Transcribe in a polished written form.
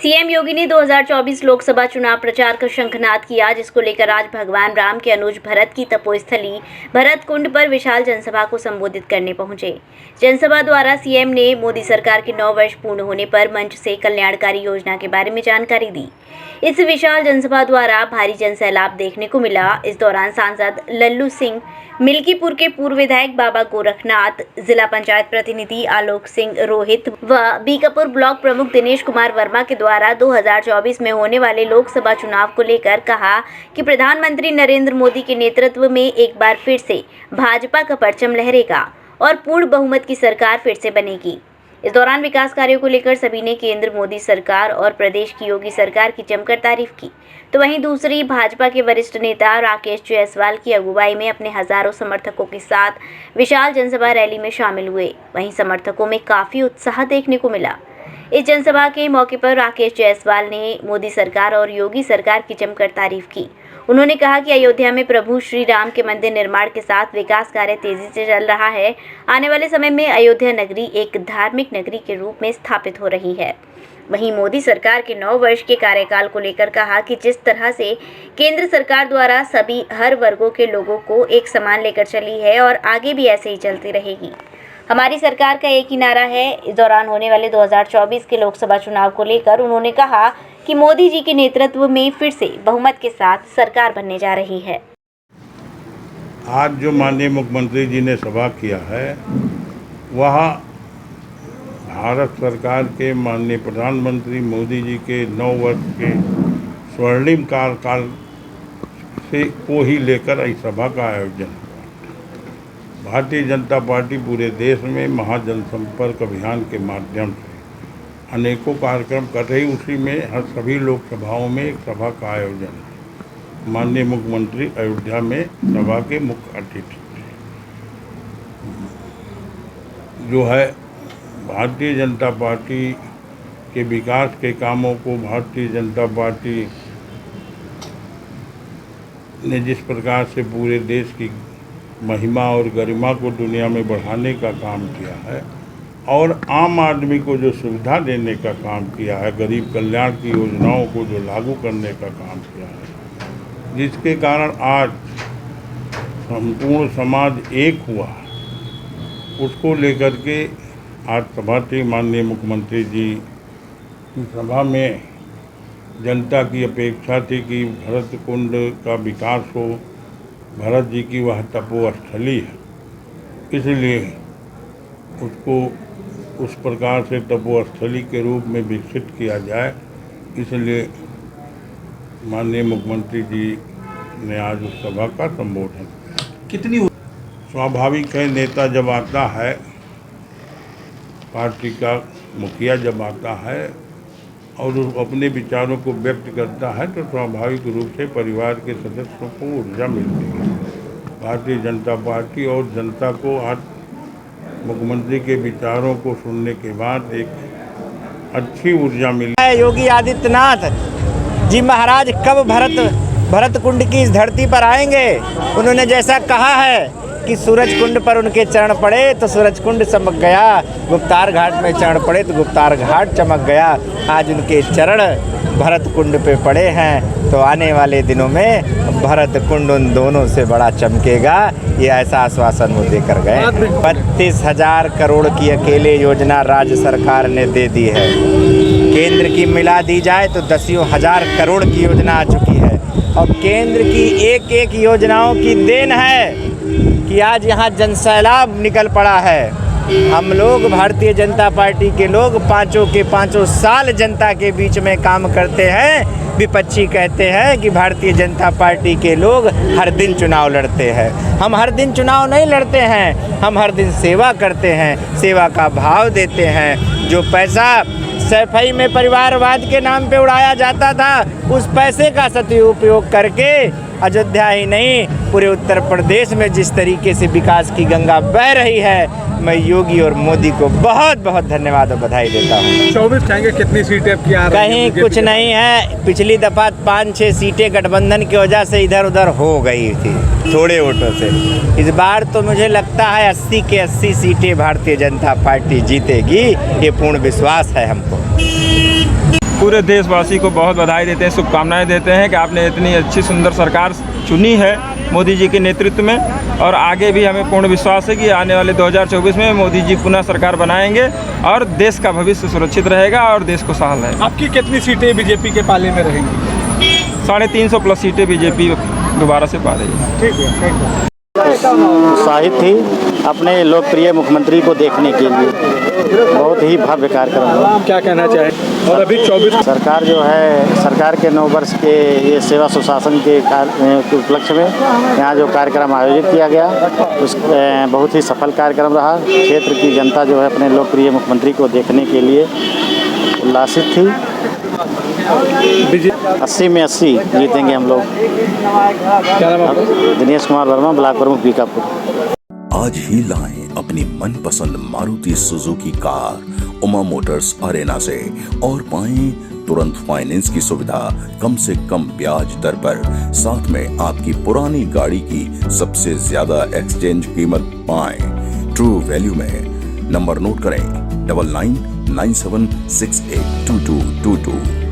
CM योगी ने 2024 लोकसभा चुनाव प्रचार का शंखनाद किया, जिसको लेकर आज भगवान राम के अनुज भरत की तपोस्थली भरत कुंड पर विशाल जनसभा को संबोधित करने पहुंचे। जनसभा द्वारा सीएम ने मोदी सरकार के 9 वर्ष पूर्ण होने पर मंच से कल्याणकारी योजना के बारे में जानकारी दी। इस विशाल जनसभा द्वारा भारी जनसैलाब देखने को मिला। इस दौरान सांसद लल्लू सिंह, मिल्कीपुर के पूर्व विधायक बाबा गोरखनाथ, जिला पंचायत प्रतिनिधि आलोक सिंह रोहित व बीकापुर ब्लॉक प्रमुख दिनेश कुमार वर्मा के द्वारा 2024 में होने वाले लोकसभा चुनाव को लेकर कहा कि प्रधानमंत्री नरेंद्र मोदी के नेतृत्व में एक बार फिर से भाजपा का परचम लहरेगा और पूर्ण बहुमत की सरकार फिर से बनेगी। इस दौरान विकास कार्यों को लेकर सभी ने केंद्र मोदी सरकार और प्रदेश की योगी सरकार की जमकर तारीफ की, तो वहीं दूसरी भाजपा के वरिष्ठ नेता राकेश जायसवाल की अगुवाई में अपने हजारों समर्थकों के साथ विशाल जनसभा रैली में शामिल हुए। वहीं समर्थकों में काफी उत्साह देखने को मिला। इस जनसभा के मौके पर राकेश जायसवाल ने मोदी सरकार और योगी सरकार की जमकर तारीफ की। उन्होंने कहा कि अयोध्या में प्रभु श्री राम के मंदिर निर्माण के साथ विकास कार्य तेजी से चल रहा है। आने वाले समय में अयोध्या नगरी एक धार्मिक नगरी के रूप में स्थापित हो रही है। वहीं मोदी सरकार के 9 वर्ष के कार्यकाल को लेकर कहा कि जिस तरह से केंद्र सरकार द्वारा सभी हर वर्गों के लोगों को एक समान लेकर चली है और आगे भी ऐसे ही चलती रहेगी। हमारी सरकार का एक ही नारा है। इस दौरान होने वाले 2024 के लोकसभा चुनाव को लेकर उन्होंने कहा कि मोदी जी के नेतृत्व में फिर से बहुमत के साथ सरकार बनने जा रही है। आज जो माननीय मुख्यमंत्री जी ने सभा किया है, वह भारत सरकार के माननीय प्रधानमंत्री मोदी जी के 9 वर्ष के स्वर्णिम कार्यकाल से को ही लेकर इस सभा का आयोजन हुआ। भारतीय जनता पार्टी पूरे देश में महाजनसंपर्क अभियान के माध्यम से अनेकों कार्यक्रम कर रही, उसी में हर सभी लोकसभाओं में एक सभा का आयोजन है। माननीय मुख्यमंत्री अयोध्या में सभा के मुख्य अतिथि जो है भारतीय जनता पार्टी के विकास के कामों को भारतीय जनता पार्टी ने जिस प्रकार से पूरे देश की महिमा और गरिमा को दुनिया में बढ़ाने का काम किया है और आम आदमी को जो सुविधा देने का काम किया है, गरीब कल्याण की योजनाओं को जो लागू करने का काम किया है, जिसके कारण आज संपूर्ण समाज एक हुआ, उसको लेकर के आज सभा थी। माननीय मुख्यमंत्री जी की सभा में जनता की अपेक्षा थी कि भरत कुंड का विकास हो। भरत जी की वह तपोस्थली है, इसलिए उसको उस प्रकार से तपोस्थली के रूप में विकसित किया जाए, इसलिए माननीय मुख्यमंत्री जी ने आज उस सभा का संबोधन किया। कितनी स्वाभाविक है, नेता जब आता है, पार्टी का मुखिया जब आता है और अपने विचारों को व्यक्त करता है, तो स्वाभाविक रूप से परिवार के सदस्यों को ऊर्जा मिलती है। भारतीय जनता पार्टी और जनता को आज मुख्यमंत्री के विचारों को सुनने के बाद एक अच्छी ऊर्जा मिली है। योगी आदित्यनाथ जी महाराज कब भरत कुंड की इस धरती पर आएंगे? उन्होंने जैसा कहा है कि सूरज कुंड पर उनके चरण पड़े तो सूरज कुंड चमक गया, गुप्तार घाट में चरण पड़े तो गुप्तार घाट चमक गया। आज उनके चरण भरत कुंड पे पड़े हैं, तो आने वाले दिनों में भरत कुंड उन दोनों से बड़ा चमकेगा। ये ऐसा आश्वासन वो देकर गए। 32,000 करोड़ की अकेले योजना राज्य सरकार ने दे दी है। केंद्र की मिला दी जाए तो 10,000 करोड़ की योजना आ चुकी है और केंद्र की एक एक योजनाओं की देन है कि आज यहाँ जनसैलाब निकल पड़ा है। हम लोग भारतीय जनता पार्टी के लोग पाँचों के पाँचों साल जनता के बीच में काम करते हैं। विपक्षी कहते हैं कि भारतीय जनता पार्टी के लोग हर दिन चुनाव लड़ते हैं। हम हर दिन चुनाव नहीं लड़ते हैं, हम हर दिन सेवा करते हैं, सेवा का भाव देते हैं। जो पैसा सफाई में परिवारवाद के नाम पे उड़ाया जाता था, उस पैसे का सदुपयोग करके अयोध्या ही नहीं पूरे उत्तर प्रदेश में जिस तरीके से विकास की गंगा बह रही है, मैं योगी और मोदी को बहुत बहुत धन्यवाद और बधाई देता हूँ। 24 कहेंगे कितनी सीटें अब क्या कहीं कुछ नहीं है। पिछली दफ़ा 5-6 सीटें गठबंधन की वजह से इधर उधर हो गई थी थोड़े वोटों से। इस बार तो मुझे लगता है 80 के 80 सीटें भारतीय जनता पार्टी जीतेगी, ये पूर्ण विश्वास है हमको। पूरे देशवासी को बहुत बधाई देते हैं, शुभकामनाएं देते हैं कि आपने इतनी अच्छी सुंदर सरकार चुनी है मोदी जी के नेतृत्व में, और आगे भी हमें पूर्ण विश्वास है कि आने वाले 2024 में मोदी जी पुनः सरकार बनाएंगे और देश का भविष्य सुरक्षित रहेगा और देश को सहाल रहेगा। आपकी कितनी सीटें बीजेपी के पाले में रहेंगी? 350 प्लस सीटें बीजेपी दोबारा से पा रही है। ठीक है, थैंक यू। उत्साहित थी अपने लोकप्रिय मुख्यमंत्री को देखने के लिए। बहुत ही भव्य कार्यक्रम। आप क्या कहना चाहें? और अभी 24 सरकार जो है, सरकार के 9 वर्ष के ये सेवा सुशासन के उपलक्ष्य में यहाँ जो कार्यक्रम आयोजित किया गया उस बहुत ही सफल कार्यक्रम रहा। क्षेत्र की जनता जो है अपने लोकप्रिय मुख्यमंत्री को देखने के लिए उल्लासित थी। 80 में 80 जीतेंगे हम लोग। क्या नाम है आपका? दिनेश कुमार वर्मा, ब्लॉक प्रमुख बीकापुर। आज ही लाएं अपनी मनपसंद Maruti Suzuki car Uma Motors Arena से और पाएं तुरंत फाइनेंस की सुविधा कम से कम ब्याज दर पर। साथ में आपकी पुरानी गाड़ी की सबसे ज्यादा एक्सचेंज कीमत पाएं ट्रू वैल्यू में। नंबर नोट करें 9997682222।